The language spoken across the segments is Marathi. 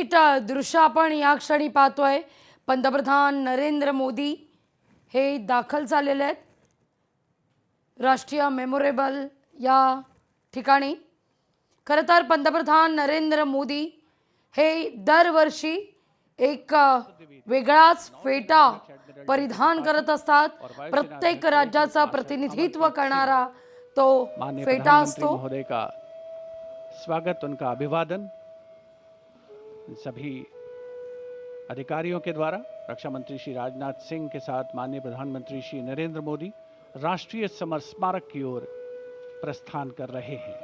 थेट दृश्य आपण या क्षणी पाहतोय। पंतप्रधान नरेंद्र मोदी हे दाखल झालेले आहेत राष्ट्रीय मेमोरेबल या ठिकाणी। खरं तर पंतप्रधान नरेंद्र मोदी हे दरवर्षी एक वेगळाच फेटा परिधान करत असतात। प्रत्येक राज्याचं प्रतिनिधित्व करणारा तो माननीय फेटा प्रधानमंत्री असतो। महोदय का स्वागत, उनका अभिवादन सभी अधिकारियों के द्वारा रक्षा मंत्री श्री राजनाथ सिंह के साथ माननीय प्रधानमंत्री श्री नरेंद्र मोदी राष्ट्रीय समर स्मारक की ओर प्रस्थान कर रहे हैं।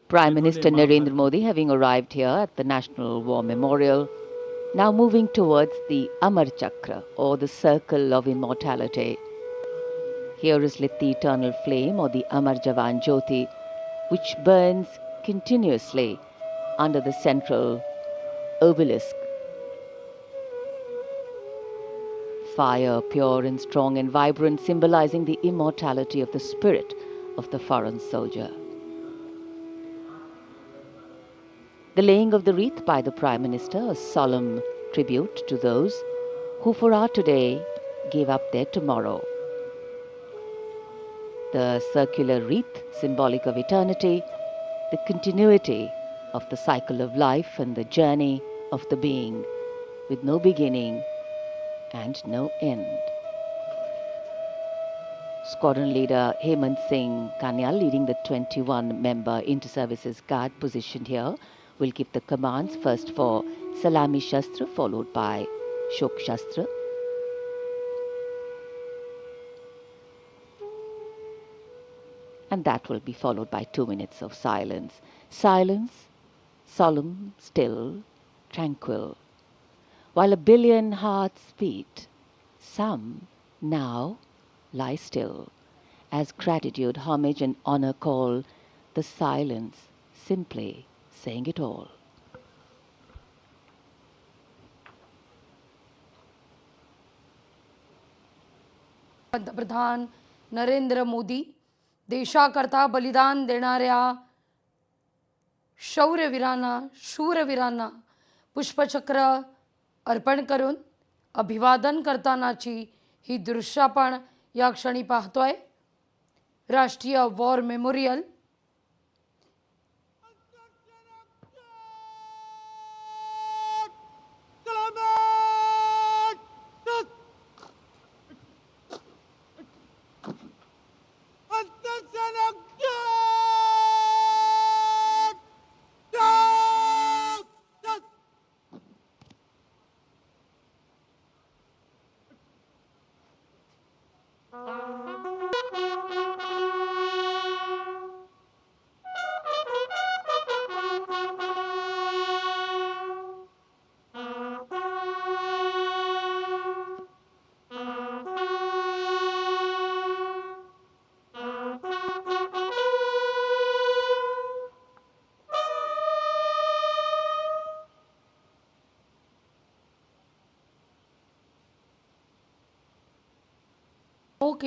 Prime Minister Narendra Modi having arrived here at the National War Memorial, now moving towards the Amar Chakra or the Circle of Immortality. Here is lit the eternal flame or the Amar Jawan Jyoti, which burns continuously under the central obelisk. Fire, pure and strong and vibrant, symbolizing the immortality of the spirit of the foreign soldier. The laying of the wreath by the Prime Minister, a solemn tribute to those who for our today gave up their tomorrow. The circular wreath, symbolic of eternity, the continuity of the cycle of life and the journey of the being, with no beginning and no end. Squadron leader Hemant Singh Kanyal, leading the 21-member inter-services guard positioned here, will give the commands first for Salami Shastra, followed by Shok Shastra. And that will be followed by 2 minutes of silence. Silence, solemn, still, tranquil. While a billion hearts beat, some now lie still, as gratitude, homage and honor call the silence, simply saying it all. पंतप्रधान नरेंद्र मोदी देशाकरता बलिदान देणाऱ्या शौर्यवीरांना, शूरवीरांना पुष्पचक्र अर्पण करून अभिवादन करतानाची ही दृश्य आपण या क्षणी पाहतोय। राष्ट्रीय वॉर मेमोरियल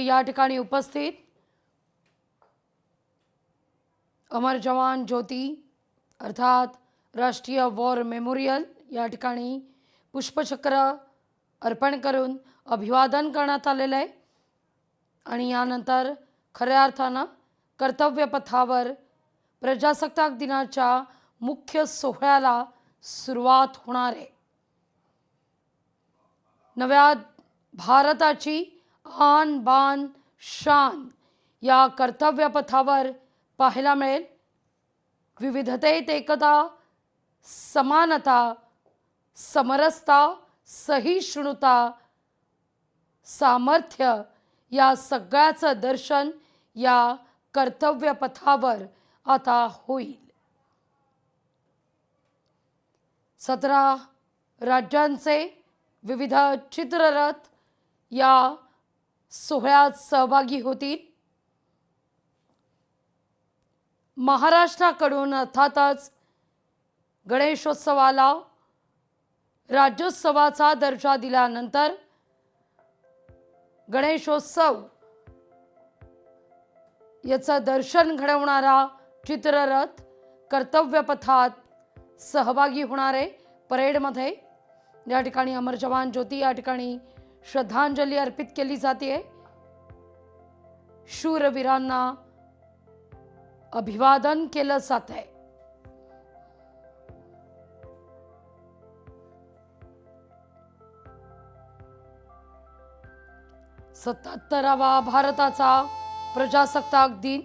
या ठिकाणी उपस्थित अमर जवान ज्योती अर्थात राष्ट्रीय वॉर मेमोरियल या ठिकाणी पुष्पचक्र अर्पण करून अभिवादन करण्यात आलेले आहे। आणि यानंतर खऱ्या अर्थानं कर्तव्यपथावर प्रजासत्ताक दिनाच्या मुख्य सोहळ्याला सुरुवात होणार आहे। नव्या भारताची आन बान शान या कर्तव्यपथावर पाहायला मिळेल। विविधतेत एकता, समानता, समरसता, सहिष्णुता, सामर्थ्य या सगळ्याचं दर्शन या कर्तव्यपथावर आता होईल। 17 राज्यांचे विविध चित्ररथ या सोहळ्यात सहभागी होतील। महाराष्ट्राकडून अर्थातच गणेशोत्सवाला राज्योत्सवाचा दर्जा दिल्यानंतर गणेशोत्सव याचं दर्शन घडवणारा चित्ररथ कर्तव्यपथात सहभागी होणार आहे परेडमध्ये। या ठिकाणी अमर जवान ज्योती, या ठिकाणी श्रद्धांजली अर्पित केली जाते। शूरवीरांना अभिवादन केलं जात आहे। 77वा भारताचा प्रजासत्ताक दिन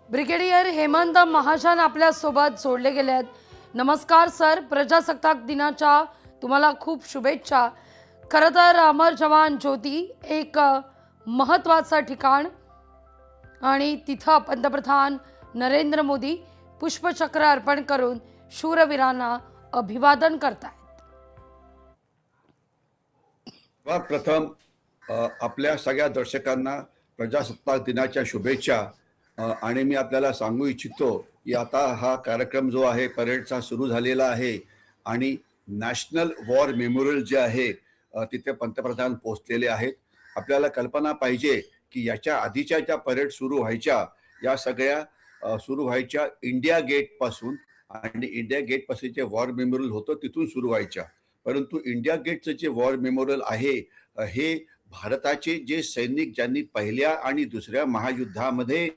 ब्रिगेडियर हेमंत महाजन आपल्या सोबत जोडले गेले आहेत। नमस्कार सर, प्रजासत्ताक दिनाच्या तुम्हाला खूप शुभेच्छा। खरं तर अमर जवान ज्योती एक महत्त्वाचं ठिकाण आणि तिथं पंतप्रधान नरेंद्र मोदी पुष्पचक्र अर्पण करून शूरवीरांना अभिवादन करतायत। प्रथम आपल्या सगळ्या दर्शकांना प्रजासत्ताक दिनाच्या शुभेच्छा। आणि मी आपल्याला सांगू इच्छितो की आता हा कार्यक्रम जो आहे परेडचा सुरू झालेला आहे आणि नॅशनल वॉर मेमोरियल जे आहे तिथे पंतप्रधान पोहोचलेले आहेत। आपल्याला कल्पना पाहिजे की याच्या आधीच्या ज्या परेड सुरू व्हायच्या या सगळ्या सुरू व्हायच्या इंडिया गेट पासून, आणि इंडिया गेट पासून जे वॉर मेमोरियल होतं तिथून सुरू व्हायच्या। परंतु इंडिया गेटचं जे वॉर मेमोरियल आहे हे भारताचे जे सैनिक ज्यांनी पहिल्या आणि दुसऱ्या महायुद्धामध्ये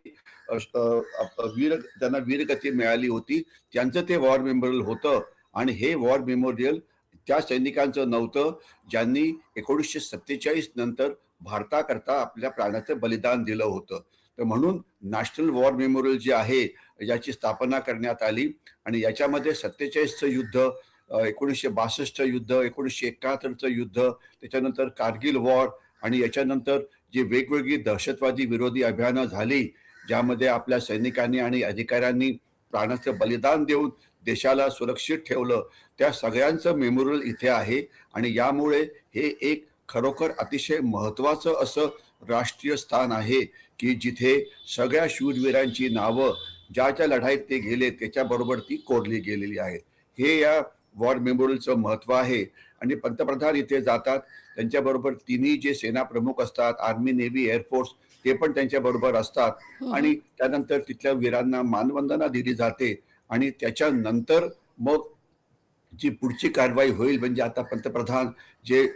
त्यांना वीरगती मिळाली होती त्यांचं ते वॉर मेमोरियल होतं। आणि हे वॉर मेमोरियल त्या सैनिकांचं नव्हतं ज्यांनी 1947 नंतर भारताकरता आपल्या प्राणाचं बलिदान दिलं होतं। तर म्हणून नॅशनल वॉर मेमोरियल जे आहे याची स्थापना करण्यात आली आणि याच्यामध्ये 47चं युद्ध, 1962 युद्ध, 1971चं युद्ध, त्याच्यानंतर कारगिल वॉर आणि याच्यानंतर जी वेगवेगळी दहशतवादी विरोधी अभियानं झाली ज्यामध्ये आपल्या सैनिकांनी आणि अधिकाऱ्यांनी प्राणाचं बलिदान देऊन देशाला सुरक्षित ठेवलं, त्या सगळ्यांचं मेमोरियल इथे आहे। आणि यामुळे हे एक खरोखर अतिशय महत्त्वाचं असं राष्ट्रीय स्थान आहे की जिथे सगळ्या शूरवीरांची नावं ज्या ज्या लढाईत ते गेले त्याच्याबरोबर ती कोरली गेलेली आहेत। हे या वॉर मेमोरियलचं महत्त्व आहे। आणि पंतप्रधान इथे जातात, त्यांच्याबरोबर तिन्ही जे सेना प्रमुख असतात, आर्मी, नेव्ही, एअरफोर्स, ते पण त्यांच्या बरोबर असतात आणि त्यानंतर तिथल्या वीरांना मानवंदना दिली जाते। आणि त्याच्यानंतर मग जी पुढची कारवाई होईल म्हणजे आता पंतप्रधान जे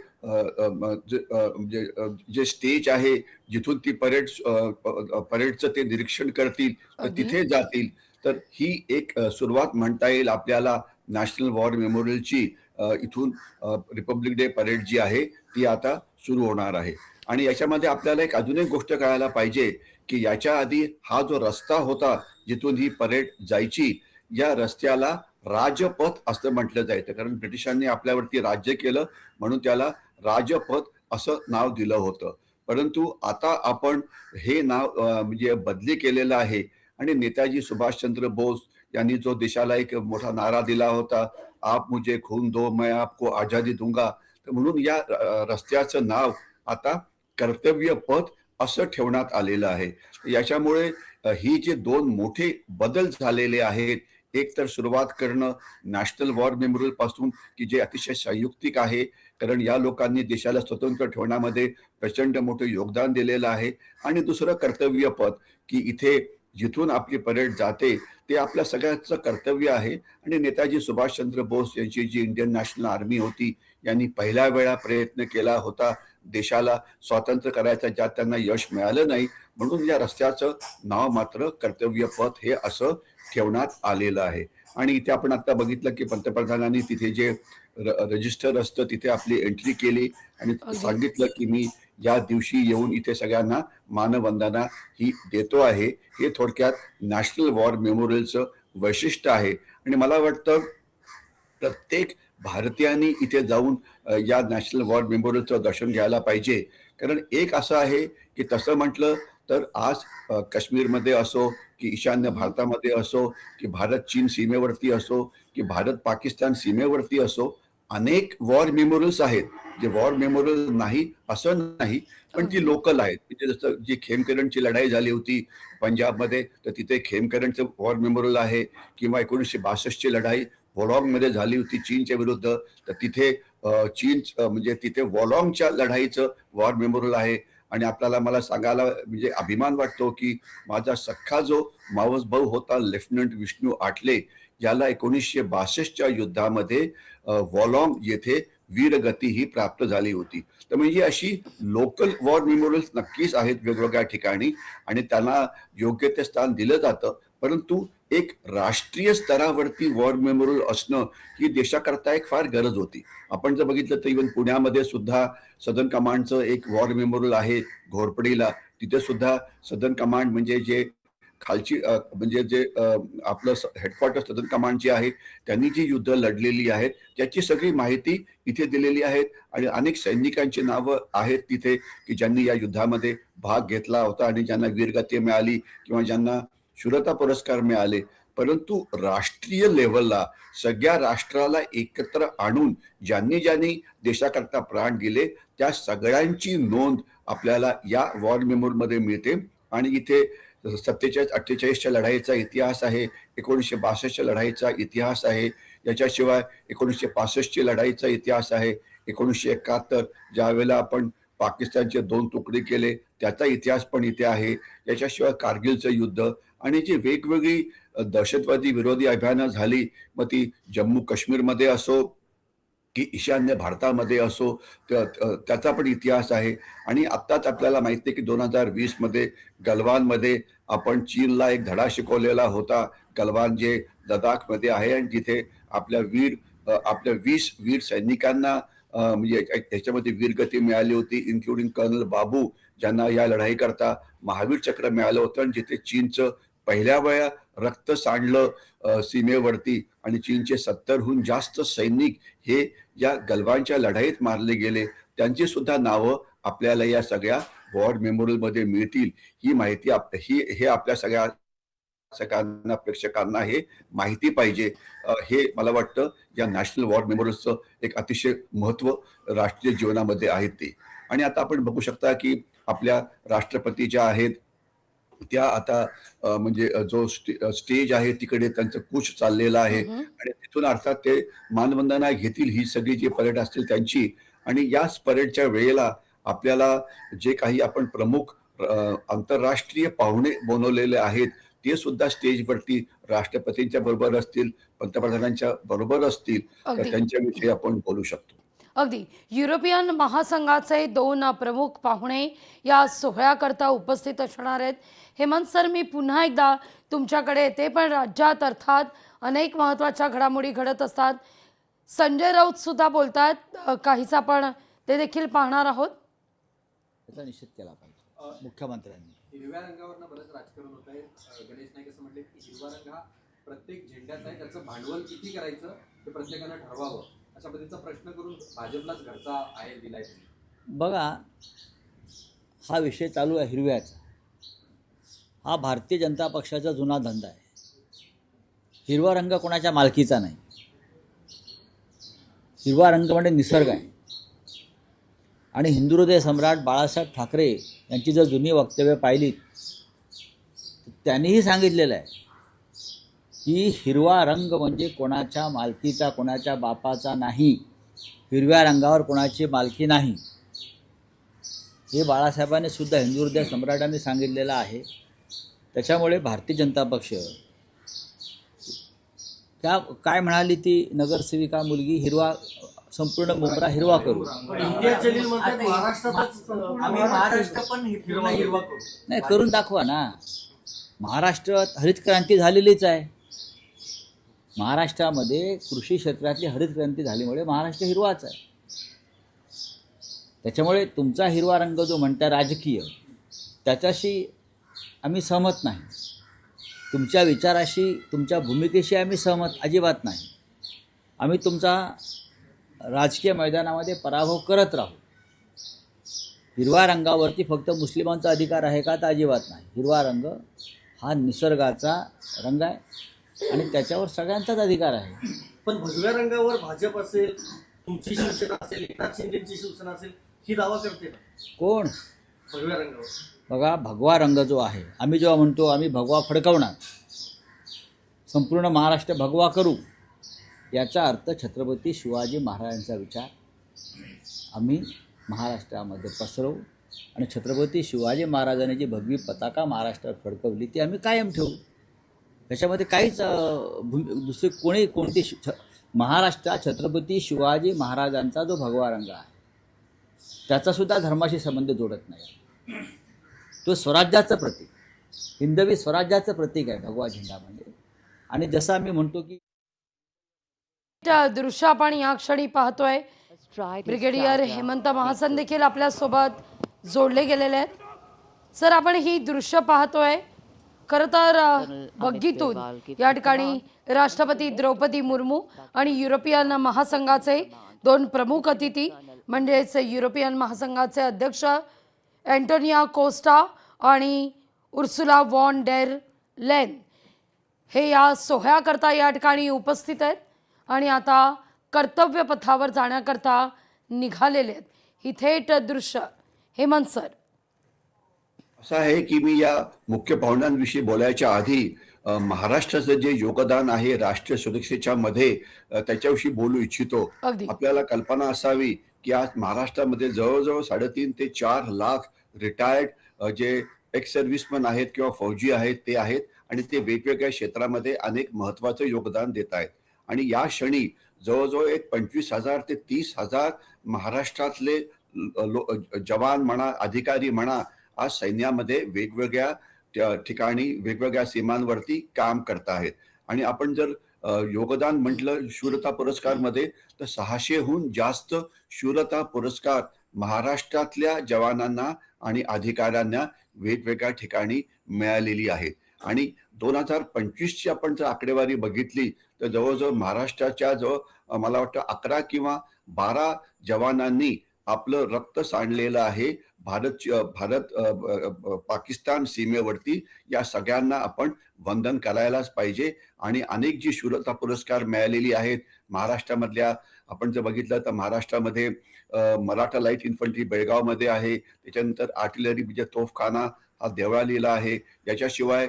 जे स्टेज आहे जिथून ती परेडचं ते निरीक्षण करतील तर तिथे जातील। तर ही एक सुरुवात म्हणता येईल आपल्याला नॅशनल वॉर मेमोरियलची। इथून रिपब्लिक डे परेड जी आहे ती आता सुरू होणार आहे। आणि याच्यामध्ये आपल्याला एक अजून एक गोष्ट कळायला पाहिजे की याच्या आधी हा जो रस्ता होता जिथून ही परेड जायची, या रस्त्याला राजपथ असं म्हटलं जायचं, कारण ब्रिटिशांनी आपल्यावरती राज्य केलं म्हणून त्याला राजपथ असं नाव दिलं होतं। परंतु आता आपण हे नाव म्हणजे बदली केलेलं आहे। आणि नेताजी सुभाषचंद्र बोस यांनी जो देशाला एक मोठा नारा दिला होता, आप मुझे खून दो मैं आपको आजादी दूंगा, तर म्हणून या रस्त्याचं नाव आता कर्तव्य पथ असं ठेवण्यात आलेलं आहे। याच्यामुळे ही जे दोन मोठे बदल झालेले आहेत, एक तर सुरुवात करणं नॅशनल वॉर मेमोरियल पासून की जे अतिशय संयुक्तिक आहे, कारण या लोकांनी देशाला स्वतंत्र ठेवण्यामध्ये प्रचंड मोठं योगदान दिलेलं आहे। आणि दुसरं कर्तव्य पथ की इथे जिथून आपली परेड जाते ते आपल्या सगळ्यांचं कर्तव्य आहे। आणि नेताजी सुभाषचंद्र बोस यांची जी इंडियन नॅशनल आर्मी होती यांनी पहिल्या वेळा प्रयत्न केला होता देशाला स्वातंत्र्य करायचं, ज्यात त्यांना यश मिळालं नाही, म्हणून या रस्त्याचं नाव मात्र कर्तव्य पथ हे असं ठेवण्यात आलेलं आहे। आणि इथे आपण आता बघितलं की पंतप्रधानांनी तिथे जे रजिस्टर असतं तिथे आपली एंट्री केली आणि सांगितलं की मी या दिवशी येऊन इथे सगळ्यांना मानवंदना ही देतो आहे। हे थोडक्यात नॅशनल वॉर मेमोरियलचं वैशिष्ट्य आहे। आणि मला वाटतं प्रत्येक भारतीयांनी इथे जाऊन या नॅशनल वॉर मेमोरियलचं दर्शन घ्यायला पाहिजे, कारण एक असं आहे की तसं म्हटलं तर आज काश्मीरमध्ये असो की ईशान्य भारतामध्ये असो की भारत चीन सीमेवरती असो की भारत पाकिस्तान सीमेवरती असो, अनेक वॉर मेमोरियल्स आहेत. जे वॉर मेमोरियल नाही असं नाही, पण ती अगदी. लोकल आहेत. म्हणजे जसं जी खेमकरणची लढाई झाली होती पंजाबमध्ये, तर तिथे खेमकरणचं वॉर मेमोरियल आहे. किंवा 1962 ची लढाई वॉलॉंगमध्ये झाली होती चीनच्या विरुद्ध, तर तिथे म्हणजे तिथे वॉलॉंगच्या लढाईचं वॉर मेमोरियल आहे. आणि आपल्याला मला सांगायला म्हणजे अभिमान वाटतो की माझा सख्खा जो मावस भाऊ होता लेफ्टनंट विष्णू आठले, याला 1962च्या युद्धामध्ये वॉलॉंग येथे वीरगती ही प्राप्त झाली होती. तर म्हणजे अशी लोकल वॉर मेमोरियल्स नक्कीच आहेत वेगवेगळ्या ठिकाणी आणि त्यांना योग्य ते स्थान दिलं जातं. परंतु एक राष्ट्रीय स्तरावरती वॉर मेमोरियल असणं ही देशाकरता एक फार गरज होती. आपण जर बघितलं तर इव्हन पुण्यामध्ये सुद्धा सदर्न कमांडचं एक वॉर मेमोरियल आहे घोरपडीला. तिथे सुद्धा सदर्न कमांड म्हणजे जे खालची म्हणजे जे आपलं हेडक्वार्टर सदर्न कमांड जे आहे त्यांनी जी युद्ध लढलेली आहेत त्याची सगळी माहिती इथे दिलेली आहेत. आणि अनेक सैनिकांची नावं आहेत तिथे की ज्यांनी या युद्धामध्ये भाग घेतला होता आणि ज्यांना वीरगती मिळाली किंवा ज्यांना शूरता पुरस्कार मिळाले. परंतु राष्ट्रीय लेवलला सगळ्या राष्ट्राला एकत्र आणून ज्यांनी ज्यांनी देशाकरता प्राण दिले त्या सगळ्यांची नोंद आपल्याला या वॉर मेमोरियलमध्ये मिळते. आणि इथे 47-48च्या लढाईचा इतिहास आहे, 1962च्या लढाईचा इतिहास आहे, याच्याशिवाय 1965ची लढाईचा इतिहास आहे, 1971 ज्या वेळेला आपण पाकिस्तानचे 2 तुकडे केले त्याचा इतिहास पण इथे आहे, याच्याशिवाय कारगिलचं युद्ध आणि जी वेगवेगळी दहशतवादी विरोधी अभियानं झाली, मग ती जम्मू काश्मीरमध्ये असो की ईशान्य भारतामध्ये असो, त्याचा पण इतिहास आहे. आणि आत्ताच आपल्याला माहिती आहे की 2020 मध्ये गलवानमध्ये आपण चीनला एक धडा शिकवलेला होता. गलवान जे लडाखमध्ये आहे आणि जिथे आपल्या 20 वीर सैनिकांना म्हणजे याच्यामध्ये वीरगती मिळाली होती, इन्क्लुडिंग कर्नल बाबू, ज्यांना या लढाई करता महावीर चक्र मिळालं होतं. आणि जिथे चीनचं पहिल्या वेळा रक्त सांडलं सीमेवरती आणि चीनचे 70हून जास्त सैनिक हे या गलवानच्या लढाईत मारले गेले. त्यांची सुद्धा नावं आपल्याला या सगळ्या वॉर मेमोरियल मध्ये मिळतील. ही माहिती हे आपल्या सगळ्यांना प्रेक्षकांना हे माहिती पाहिजे. हे मला वाटतं या नॅशनल वॉर मेमोरियलचं एक अतिशय महत्व राष्ट्रीय जीवनामध्ये आहे ते. आणि आता आपण बघू शकता की आपल्या राष्ट्रपती ज्या आहेत त्या आता म्हणजे जो स्टेज आहे तिकडे त्यांचं कूच चाललेलं आहे आणि तिथून अर्थात ते मानवंदना घेतील ही सगळी जी परेड असतील त्यांची. आणि याच परेडच्या वेळेला आपल्याला जे काही आपण प्रमुख आंतरराष्ट्रीय पाहुणे बनवलेले आहेत ते सुद्धा स्टेजवरती राष्ट्रपतींच्या बरोबर असतील, पंतप्रधानांच्या बरोबर असतील, तर अगदी. त्यांच्याविषयी आपण बोलू शकतो. अगदी. युरोपियन महासंघाचे 2 प्रमुख पाहुणे या सोहळ्याकरता उपस्थित असणार आहेत. हेमंत सर, मी पुन्हा एकदा तुमच्याकडे येते, पण राज्यात अर्थात अनेक महत्त्वाच्या घडामोडी घडत असतात. संजय राऊत सुद्धा बोलतात, काहीच आपण ते देखील पाहणार आहोत. त्याचा निषेध केला पाहिजे मुख्यमंत्र्यांनी. हिरव्या रंगावरनं बरंच राजकारण होत आहे. गणेश नाईक असं म्हटले की हिरवा रंग हा प्रत्येक झेंड्याचा आहे, त्याचं भांडवल किती करायचं हे प्रत्येकानं ठरवावं, अशा पद्धतीचा प्रश्न करून भाजपलाच घरचा आहे दिलाय त्यांनी. बघा, हा विषय चालू आहे हिरव्याचा. हा भारतीय जनता पक्षाचा जुना धंदा आहे. हिरवा रंग कोणाच्या मालकीचा नाही. हिरवा रंग म्हणजे निसर्ग आहे. आणि हिंदुहृदय सम्राट बाळासाहेब ठाकरे यांची जर जुनी वक्तव्य पाहिलीत तर त्यांनीही सांगितलेलं आहे की हिरवा रंग म्हणजे कोणाच्या मालकीचा, कोणाच्या बापाचा नाही. हिरव्या रंगावर कोणाची मालकी नाही. हे बाळासाहेबांनी सुद्धा हिंदुहृदय सम्राटांनी सांगितलेलं आहे. त्याच्यामुळे भारतीय जनता पक्ष काय म्हणाली ती नगरसेविका मुलगी, हिरवा संपूर्ण मोगरा हिरवा करू. नाही, करून दाखवा ना. महाराष्ट्रात हरित क्रांती झालेलीच आहे. महाराष्ट्रामध्ये कृषी क्षेत्रातली हरित क्रांती झाल्यामुळे महाराष्ट्र हिरवाच आहे. त्याच्यामुळे तुमचा हिरवा रंग जो म्हणता राजकीय, त्याच्याशी आम्ही सहमत नाही. तुमच्या विचाराशी, तुमच्या भूमिकेशी आम्ही सहमत अजिबात नाही. आम्ही तुमचा राजकीय मैदानामध्ये पराभव करत राहू. हिरव्या रंगावरती फक्त मुस्लिमांचा अधिकार आहे का? तर अजिबात नाही. हिरवा रंग हा निसर्गाचा रंग आहे आणि त्याच्यावर सगळ्यांचाच अधिकार आहे. पण भगव्या रंगावर भाजप असेल, तुमची शिवसेना असेल, एकनाथ शिंदेची शिवसेना असेल, ही दावा करते का कोण? भगव्या रंगावर? बघा, भगवा रंग जो आहे, आम्ही जेव्हा म्हणतो आम्ही भगवा फडकवणार, संपूर्ण महाराष्ट्र भगवा करू, याचा अर्थ छत्रपती शिवाजी महाराजांचा विचार आम्ही महाराष्ट्रामध्ये पसरवू आणि छत्रपती शिवाजी महाराजांनी जी भगवी पताका महाराष्ट्रात फडकवली ती आम्ही कायम ठेवू. त्याच्यामध्ये काहीच दुसरी कोणती महाराष्ट्रात छत्रपती शिवाजी महाराजांचा जो भगवा रंग आहे त्याचासुद्धा धर्माशी संबंध जोडत नाही. तो स्वराज्याचं प्रतीक, हिंदवी स्वराज्याचं प्रतीक आहे भगवा झेंडा म्हणजे. आणि जसं आम्ही म्हणतो की दृश्य आपण या क्षणी पाहतोय, ब्रिगेडियर हेमंत महासन देखील आपल्या सोबत जोडले गेलेले आहेत. सर, आपण ही दृश्य पाहतोय, खरं तर बघितून या ठिकाणी राष्ट्रपती द्रौपदी मुर्मू आणि युरोपियन महासंघाचे 2 प्रमुख अतिथी म्हणजेच युरोपियन महासंघाचे अध्यक्ष अँटोनिया कोस्टा आणि उर्सुला वॉन डेर लेन हे या सोहळ्याकरता या ठिकाणी उपस्थित आहेत आणि आता कर्तव्य पथावर जाण्याकरता निघालेले आहेत. ही थेट दृश्य. हेमंत सर, असं आहे की मी या मुख्य पाहुण्यांविषयी बोलायच्या आधी महाराष्ट्राचं जे योगदान आहे राष्ट्रीय सुरक्षेच्या मध्ये त्याच्याविषयी बोलू इच्छितो. अगदी आपल्याला कल्पना असावी की आज महाराष्ट्रामध्ये जवळजवळ 3.5 ते 4 लाख रिटायर्ड जे एक्स सर्व्हिसमन आहेत किंवा फौजी आहेत ते आहेत आणि ते वेगवेगळ्या क्षेत्रामध्ये अनेक महत्वाचं योगदान देत आहेत. आणि या क्षणी जवळजवळ एक 25,000 ते 30,000 महाराष्ट्रातले जवान म्हणा, अधिकारी म्हणा, आज सैन्यामध्ये वेगवेगळ्या ठिकाणी वेगवेगळ्या सीमांवरती काम करत आहेत. आणि आपण जर योगदान म्हटलं शूरता पुरस्कार मध्ये तर 600हून जास्त शूरता पुरस्कार महाराष्ट्रातल्या जवानांना आणि अधिकाऱ्यांना वेगवेगळ्या ठिकाणी मिळालेली आहेत. आणि 2025ची आपण जर आकडेवारी बघितली तर जवळजवळ महाराष्ट्राच्या जवळ मला वाटतं 11 किंवा 12 जवानांनी आपलं रक्त सांडलेलं आहे भारत पाकिस्तान सीमेवरती. या सगळ्यांना आपण वंदन करायलाच पाहिजे. आणि अनेक जी शूरता पुरस्कार मिळालेली आहेत महाराष्ट्रामधल्या, आपण जर बघितलं तर महाराष्ट्रामध्ये मराठा लाईट इन्फंट्री बेळगावमध्ये आहे, त्याच्यानंतर आर्टिलरी म्हणजे तोफखाना हा देवळालीला आहे, याच्याशिवाय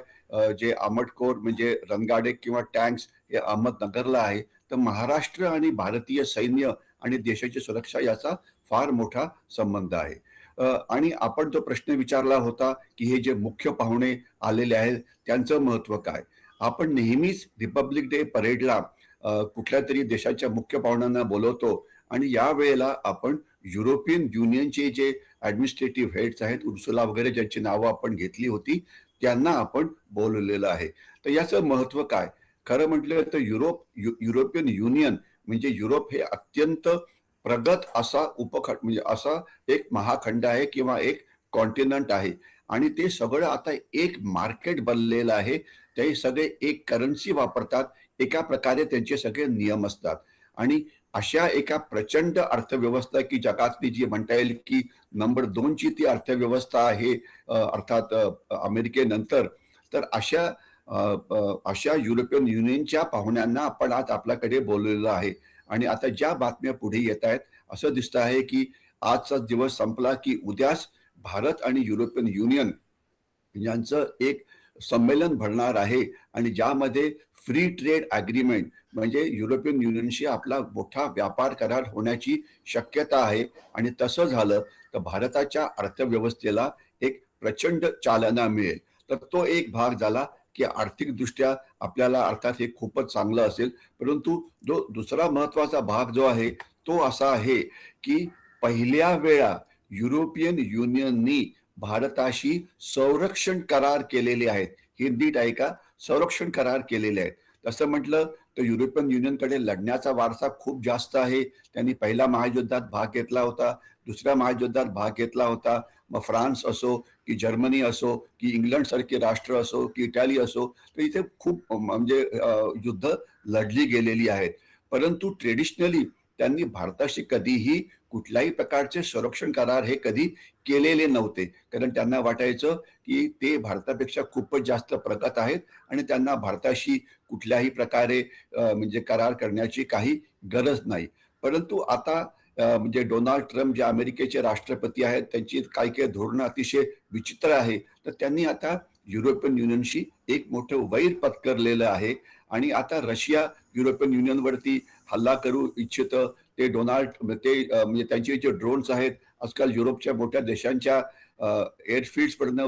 जे आमटकोर म्हणजे रणगाडे किंवा टँक्स हे अहमदनगरला आहे. तर महाराष्ट्र आणि भारतीय सैन्य आणि देशाची सुरक्षा याचा फार मोठा संबंध आहे. आणि आपण जो प्रश्न विचारला होता की हे जे मुख्य पाहुणे आलेले आहेत त्यांचं महत्व काय, आपण नेहमीच रिपब्लिक डे परेडला कुठल्या तरी देशाच्या मुख्य पाहुण्यांना बोलवतो आणि या वेळेला आपण युरोपियन युनियनचे जे ऍडमिनिस्ट्रेटिव्ह हेड्स आहेत, उर्सुला वगैरे ज्यांची नावं आपण घेतली होती त्यांना आपण बोलवलेलं आहे. तर याचं महत्व काय, खरं म्हटलं तर युरोपियन युनियन म्हणजे युरोप हे अत्यंत प्रगत असा उपखंड म्हणजे असा एक महाखंड आहे किंवा एक कॉन्टिनेंट आहे. आणि ते सगळं आता एक मार्केट बनलेलं आहे. ते सगळे एक करन्सी वापरतात, एका प्रकारे त्यांचे सगळे नियम असतात. आणि अशा एका प्रचंड अर्थव्यवस्था की जगातली जी म्हणता येईल की नंबर 2 ची ती अर्थव्यवस्था आहे अर्थात अमेरिकेनंतर. तर अशा युरोपियन युनियनच्या पाहुण्यांना आपण आज आपल्याकडे बोलवलेलं आहे. आणि आता ज्या बातम्या पुढे येत आहेत असं दिसतं आहे की आजचा दिवस संपला की उद्याच भारत आणि युरोपियन युनियन यांचं एक संमेलन भरणार आहे आणि ज्यामध्ये फ्री ट्रेड ॲग्रीमेंट म्हणजे युरोपियन युनियनशी आपला मोठा व्यापार करार होण्याची शक्यता आहे. आणि तसं झालं तर भारताच्या अर्थव्यवस्थेला एक प्रचंड चालना मिळेल. तर तो एक भाग झाला की आर्थिकदृष्ट्या आपल्याला अर्थात हे खूपच चांगलं असेल. परंतु जो दुसरा महत्वाचा भाग जो आहे तो असा आहे की पहिल्या वेळा युरोपियन युनियननी भारताशी संरक्षण करार केलेले आहेत. हिंदीत आहे का, संरक्षण करार केलेले आहेत. तसं म्हटलं तर युरोपियन युनियनकडे लढण्याचा वारसा खूप जास्त आहे. त्यांनी पहिल्या महायुद्धात भाग घेतला होता, दुसऱ्या महायुद्धात भाग घेतला होता. मग फ्रान्स असो की जर्मनी असो की इंग्लंड सारखे राष्ट्र असो की इटाली असो, तर इथे खूप म्हणजे युद्ध लढली गेलेली आहेत. परंतु ट्रेडिशनली त्यांनी भारताशी कधीही कुठल्याही प्रकारचे संरक्षण करार हे कधी केलेले नव्हते, कारण त्यांना वाटायचं की ते भारतापेक्षा खूपच जास्त प्रगत आहेत आणि त्यांना भारताशी कुठल्याही प्रकारे म्हणजे करार करण्याची काही गरज नाही. परंतु आता म्हणजे डोनाल्ड ट्रम्प जे अमेरिकेचे राष्ट्रपती आहेत, त्यांची काही काही धोरणं अतिशय विचित्र आहे. तर त्यांनी आता युरोपियन युनियनशी एक मोठं वैर पत्करलेलं आहे आणि आता रशिया युरोपियन युनियनवरती हल्ला करू इच्छितं. ते म्हणजे त्यांचे जे ड्रोन्स आहेत आजकाल युरोपच्या मोठ्या देशांच्या एअरफील्ड्स पर्यंत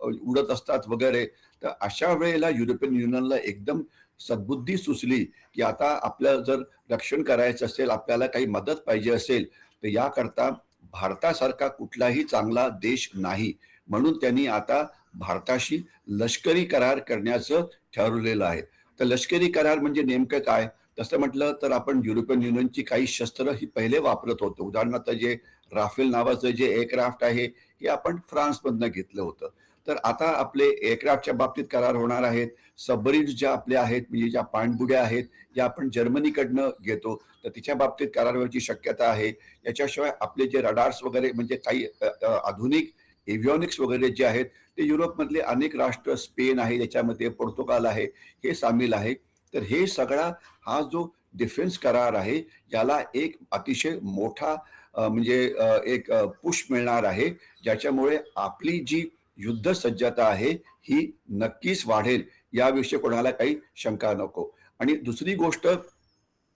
उडत असतात वगैरे. तर अशा वेळेला युरोपियन युनियनला एकदम सद्बुद्धी सुचली की आता आपलं जर रक्षण करायचं असेल, आपल्याला काही मदत पाहिजे असेल, तर याकरता भारतासारखा कुठलाही चांगला देश नाही, म्हणून त्यांनी आता भारताशी लष्करी करार करण्याचं ठरवलेलं आहे. तर लष्करी करार म्हणजे नेमकं काय? तसं म्हटलं तर आपण युरोपियन युनियनची काही शस्त्र ही पहिले वापरत होतो. उदाहरणार्थ जे राफेल नावाचं जे एअरक्राफ्ट आहे, हे आपण फ्रान्समधनं घेतलं होतं. तर आता आपले एअरक्राफ्टच्या बाबतीत करार होणार आहेत. सबमरीन्स ज्या आपल्या आहेत, म्हणजे ज्या पाणबुड्या आहेत, या आपण जर्मनीकडनं घेतो, तर तिच्या बाबतीत करार व्हायची शक्यता आहे. याच्याशिवाय आपले जे रडार्स वगैरे म्हणजे काही आधुनिक एव्हिओनिक्स वगैरे जे आहेत, ते युरोपमधले अनेक राष्ट्र, स्पेन आहे, त्याच्यामध्ये पोर्तुगाल आहे, हे सामील आहे. तर हे सगळा हा जो डिफेन्स करार आहे, याला एक अतिशय मोठा म्हणजे एक पुश मिळणार आहे, ज्याच्यामुळे आपली जी युद्ध सज्जता आहे ही नक्कीच वाढेल, याविषयी कोणाला काही शंका नको. आणि दुसरी गोष्ट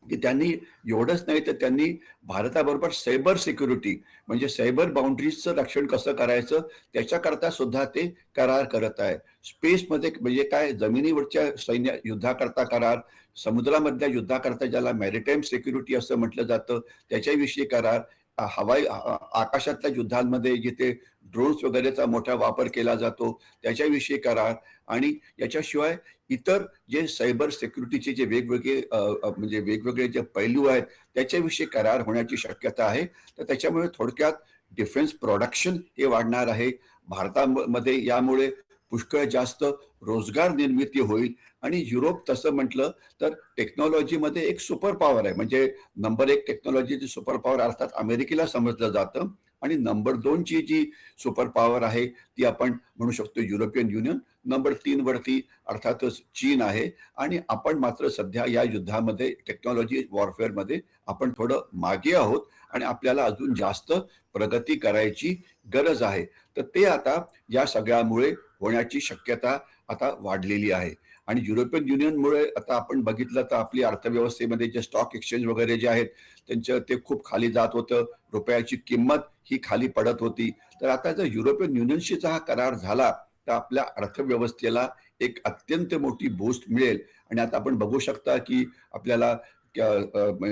की त्यांनी एवढंच नाही तर त्यांनी भारताबरोबर सायबर सिक्युरिटी म्हणजे सायबर बाउंड्रीजचं रक्षण कसं करायचं त्याच्याकरता सुद्धा ते करार करत आहे. स्पेसमध्ये म्हणजे काय, जमिनीवरच्या सैन्य युद्धाकरता करार, समुद्रामधल्या युद्धाकरता ज्याला मॅरिटाईम सिक्युरिटी असं म्हटलं जातं त्याच्याविषयी करार, आकाशातल्या युद्धांमध्ये जिथे ड्रोन्स वगैरेचा मोठा वापर केला जातो त्याच्याविषयी करार, आणि याच्याशिवाय इतर जे सायबर सिक्युरिटीचे जे वेगवेगळे म्हणजे वेगवेगळे जे पैलू आहेत त्याच्याविषयी करार होण्याची शक्यता आहे. तर त्याच्यामुळे थोडक्यात डिफेन्स प्रोडक्शन हे वाढणार आहे भारतामध्ये. यामुळे पुष्कळ जास्त रोजगार निर्मिती होईल आणि युरोप तसं म्हटलं तर टेक्नॉलॉजीमध्ये एक सुपर पॉवर आहे. म्हणजे नंबर 1 टेक्नॉलॉजीची सुपर पॉवर अर्थात अमेरिकेला समजलं जातं, आणि नंबर 2 ची जी सुपर पॉवर आहे ती आपण म्हणू शकतो युरोपियन युनियन. नंबर 3 वरती अर्थातच चीन आहे. आणि आपण मात्र सध्या या युद्धामध्ये टेक्नॉलॉजी वॉरफेअरमध्ये आपण थोडं मागे आहोत आणि आपल्याला अजून जास्त प्रगती करायची गरज आहे. तर ते आता या सगळ्यामुळे होण्याची शक्यता आता वाढलेली आहे. आणि युरोपियन युनियनमुळे आता आपण बघितलं तर आपली अर्थव्यवस्थेमध्ये जे स्टॉक एक्सचेंज वगैरे जे आहेत त्यांचं ते खूप खाली जात होतं, रुपयाची किंमत ही खाली पडत होती. तर आता जर युरोपियन युनियनशीचा हा करार झाला तर आपल्या अर्थव्यवस्थेला एक अत्यंत मोठी बूस्ट मिळेल. आणि आता आपण बघू शकता की आपल्याला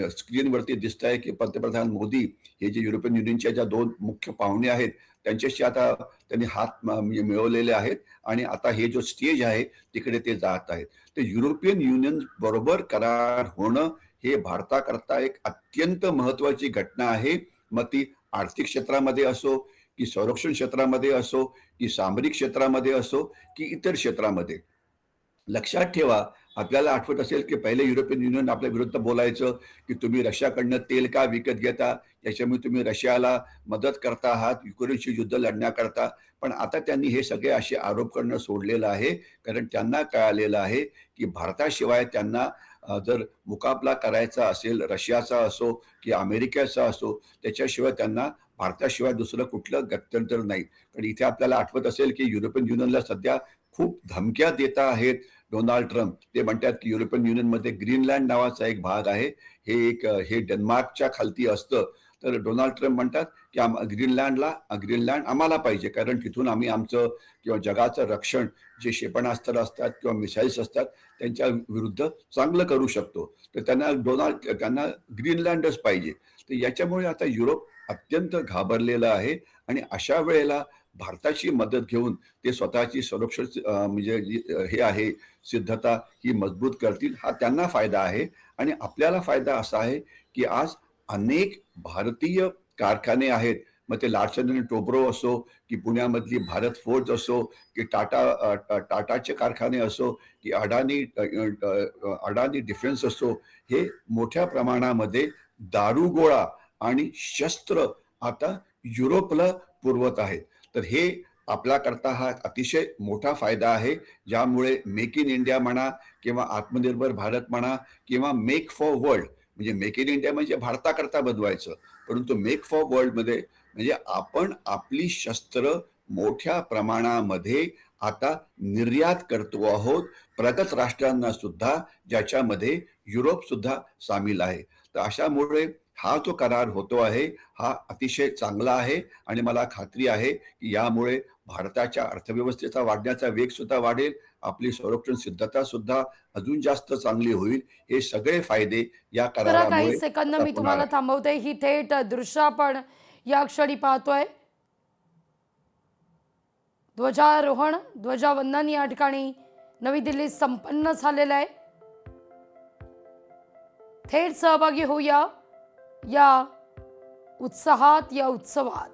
स्क्रीनवरती दिसत आहे की पंतप्रधान मोदी हे जे युरोपियन युनियनच्या ज्या 2 मुख्य पाहुणे आहेत त्यांच्याशी आता त्यांनी हात म्हणजे मिळवलेले आहेत आणि आता हे जो स्टेज आहे तिकडे ते जात आहेत. तर युरोपियन युनियन बरोबर करार होणं हे भारताकरता एक अत्यंत महत्वाची घटना आहे. मग ती आर्थिक क्षेत्रामध्ये असो की संरक्षण क्षेत्रामध्ये असो की सामरिक क्षेत्रामध्ये असो की इतर क्षेत्रामध्ये. लक्षात ठेवा, आपल्याला आठवत असेल की पहिले युरोपियन युनियन आपल्या विरुद्ध बोलायचं की तुम्ही रशियाकडनं तेल का विकत घेता, याच्यामुळे तुम्ही रशियाला मदत करता आहात युक्रेनशी युद्ध लढण्याकरता. पण आता त्यांनी हे सगळे असे आरोप करणं सोडलेलं आहे, कारण त्यांना कळालेलं आहे की भारताशिवाय त्यांना जर मुकाबला करायचा असेल रशियाचा असो की अमेरिकेचा असो, त्याच्याशिवाय त्यांना भारताशिवाय दुसरं कुठलं गत्यंतर नाही. कारण इथे आपल्याला आठवत असेल की युरोपियन युनियनला सध्या खूप धमक्या देता आहेत डोनाल्ड ट्रम्प. ते म्हणतात की युरोपियन युनियनमध्ये ग्रीनलँड नावाचा एक भाग आहे, हे डेन्मार्कच्या खालती असतं. तर डोनाल्ड ट्रम्प म्हणतात की ग्रीनलँड आम्हाला पाहिजे, कारण तिथून आम्ही आमचं किंवा जगाचं रक्षण जे क्षेपणास्त्र असतात किंवा मिसाईल्स असतात त्यांच्या विरुद्ध चांगलं करू शकतो. तर त्यांना ग्रीनलँडच पाहिजे. तर याच्यामुळे आता युरोप अत्यंत घाबरलेलं आहे आणि अशा वेळेला भारताची मदत घेऊन ते स्वतःची संरक्षण म्हणजे हे आहे सिद्धता ही मजबूत करतील, हा त्यांना फायदा आहे. आणि आपल्याला फायदा असा आहे की आज अनेक भारतीय कारखाने आहेत, मग ते लार्सन आणि टोब्रो असो की पुण्यामधली भारत फोर्ज असो की टाटाचे कारखाने असो की अडानी डिफेन्स असो, हे मोठ्या प्रमाणामध्ये दारुगोळा आणि शस्त्र आता युरोपला पुरवत आहेत. तर हे आपल्याकरता हा अतिशय मोठा फायदा आहे, ज्यामुळे मेक इन इंडिया म्हणा किंवा आत्मनिर्भर भारत म्हणा किंवा मेक फॉर वर्ल्ड, म्हणजे मेक इन इंडिया म्हणजे भारताकरता बनवायचं, परंतु मेक फॉर वर्ल्ड मध्ये म्हणजे आपण आपली शस्त्र मोठ्या प्रमाणामध्ये आता निर्यात करतो आहोत प्रगत राष्ट्रांना सुद्धा, ज्याच्यामध्ये युरोप सुद्धा सामील आहे. तर अशामुळे हा जो करार होतो आहे हा अतिशय चांगला आहे आणि मला खात्री आहे की यामुळे भारताच्या अर्थव्यवस्थेचा वाढण्याचा वेग सुद्धा वाढेल, आपली संरक्षण सिद्धता सुद्धा अजून जास्त चांगली होईल. हे सगळे फायदे या जरा काही करारामुळे सेकंद आता मी होणार तुम्हाला आहे. थांबवते. ही थेट दृश्य आपण या क्षणी पाहतोय. ध्वजारोहण, ध्वजावंदन या ठिकाणी नवी दिल्लीत संपन्न झालेलं आहे. थेट सहभागी होऊया या उत्साहात, या उत्सवात.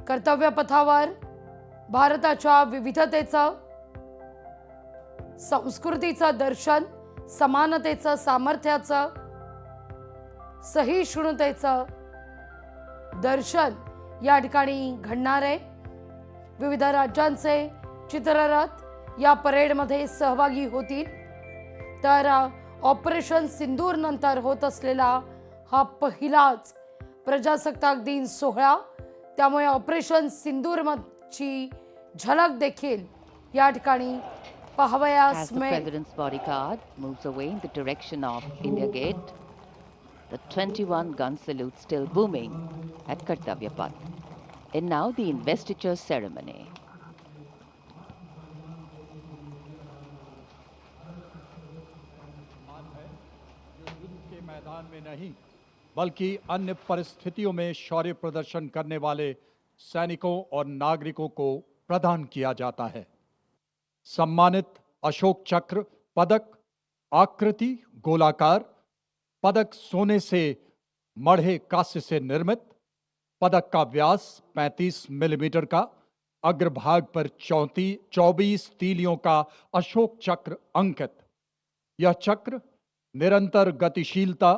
कर्तव्य पथावर भारताच्या विविधतेचं, संस्कृतीचं दर्शन, समानतेचं, सामर्थ्याचं, सहिष्णुतेचं दर्शन या ठिकाणी घडणार आहे. विविध राज्यांचे चित्ररथ या परेडमध्ये सहभागी होतील. तर ऑपरेशन सिंदूर नंतर होत असलेला हा पहिलाच प्रजासत्ताक दिन सोहळा, त्यामुळे ऑपरेशन सिंदूरची झलक देखील या ठिकाणी पाहावयास As the मिळेल. President's bodyguard moves away in the direction of India Gate, the 21 gun salute still booming at Kartavya Path. And now the investiture ceremony. युद्ध के मैदान में नहीं बल्कि अन्य परिस्थितियों में शौर्य प्रदर्शन करने वाले सैनिकों और नागरिकों को प्रदान किया जाता है। सम्मानित अशोक चक्र पदक आकृति गोलाकार, पदक सोने से मढ़े कांस्य से निर्मित, पदक का व्यास 35 मिलीमीटर का, अग्रभाग पर 24 तीलियों का अशोक चक्र अंकित। यह चक्र निरंतर गतिशीलता,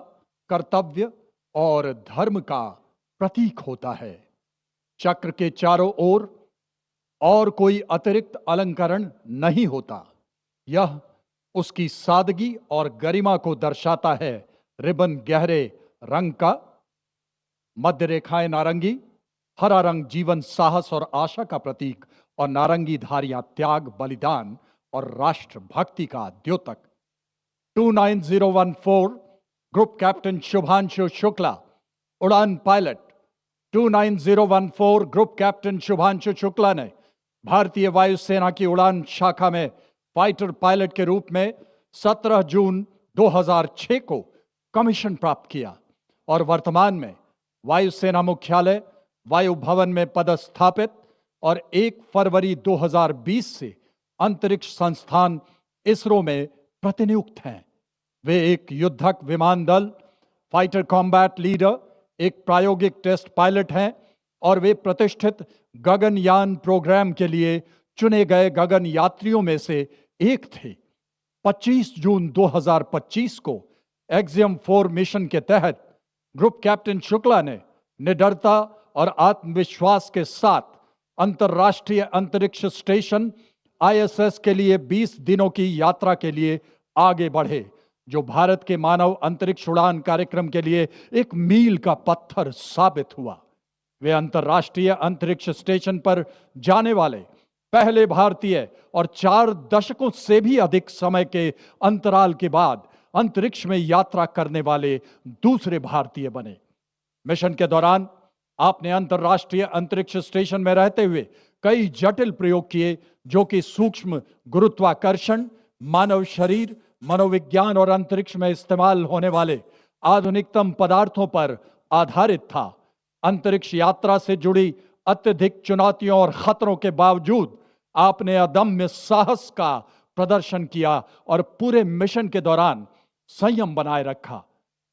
कर्तव्य और धर्म का प्रतीक होता है। चक्र के चारों ओर और कोई अतिरिक्त अलंकरण नहीं होता। यह उसकी सादगी और गरिमा को दर्शाता है। रिबन गहरे रंग का, मध्य रेखाएं नारंगी, हरा रंग जीवन, साहस और आशा का प्रतीक और नारंगी धारियां त्याग, बलिदान और राष्ट्र भक्ति का द्योतक। 29014 ग्रुप कैप्टन शुभांशु शुक्ला, उड़ान pilot. 29014 group captain Shubhanshu Shukla ने भारतीय वायुसेना की उड़ान शाखा में फाइटर पायलट के रूप में 17 जून 2006 को कमीशन प्राप्त किया और वर्तमान में वायुसेना मुख्यालय वायु भवन में पदस्थापित और 1 फरवरी 2020 से अंतरिक्ष संस्थान इसरो में प्रतिनियुक्त हैं। वे एक युद्धक विमान दल, फाइटर कॉम्बैट लीडर, एक प्रायोगिक टेस्ट पायलट हैं और वे प्रतिष्ठित गगनयान प्रोग्राम के लिए चुने गए गगन यात्रियों में से एक थे। 25 जून 2025 को एक्सियम 4 मिशन के तहत ग्रुप कैप्टन शुक्ला ने निडरता और आत्मविश्वास के साथ अंतर्राष्ट्रीय अंतरिक्ष स्टेशन ISS के लिए 20 दिनों की यात्रा के लिए आगे बढ़े, जो भारत के मानव अंतरिक्ष उड़ान कार्यक्रम के लिए एक मील का पत्थर साबित हुआ। वे अंतर्राष्ट्रीय अंतरिक्ष स्टेशन पर जाने वाले पहले भारतीय और 4 दशकों से भी अधिक समय के अंतराल के बाद अंतरिक्ष में यात्रा करने वाले दूसरे भारतीय बने। मिशन के दौरान आपने अंतर्राष्ट्रीय अंतरिक्ष स्टेशन में रहते हुए कई जटिल प्रयोग किए, जो कि सूक्ष्म गुरुत्वाकर्षण, मानव शरीर, मनोविज्ञान और अंतरिक्ष में इस्तेमाल होने वाले आधुनिकतम पदार्थों पर आधारित था। अंतरिक्ष यात्रा से जुड़ी अत्यधिक चुनौतियों और खतरों के बावजूद आपने अदम्य साहस का प्रदर्शन किया और पूरे मिशन के दौरान संयम बनाए रखा।